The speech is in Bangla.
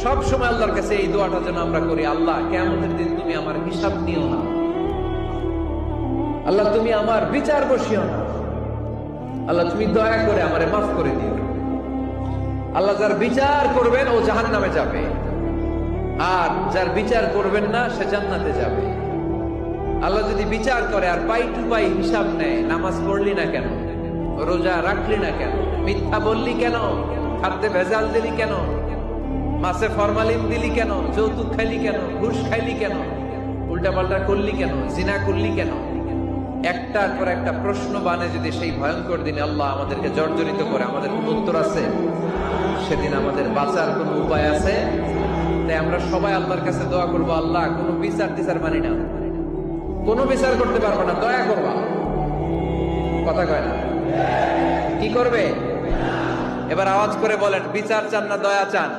সব সময় আল্লাহর কাছে এই দোয়াটা যেন আমরা করি, আল্লাহ কিয়ামতের দিন তুমি আমার হিসাব নিও না, আল্লাহ তুমি আমার বিচার বসিও না, আল্লাহ তুমি দয়া করে আমারে মাফ করে দিও। আল্লাহ যার বিচার করবেন ও জাহান্নামে যাবে, আর যার বিচার করবেন না সে জান্নাতে যাবে। আল্লাহ যদি বিচার করে আর পাই টু পাই হিসাব নেয়, নামাজ পড়লি না কেন, রোজা রাখলি না কেন, মিথ্যা বললি কেন, খাদ্যে ভেজাল দিলি কেন, মাছে ফরমালিন দিলি কেন, যৌতুক খাইলি কেন, ঘুষ খাইলি কেন, উল্টাপাল্টা করলি কেন, জিনা করলি কেন, একটার পর একটা প্রশ্ন বানে যদি সেই ভয়ঙ্কর দিনে আল্লাহ আমাদেরকে জর্জরিত করে, আমাদের কোনো উত্তর আছে? সেদিন আমাদের বাঁচার কোনো উপায় আছে? তাই আমরা সবাই আল্লাহর কাছে দোয়া করবো, আল্লাহ কোনো বিচার টিচার মানি না, কোনো বিচার করতে পারবো না, দয়া করবা। কথা কয় না? কি করবে? এবার আওয়াজ করে বলেন, বিচার চান না দয়া চান?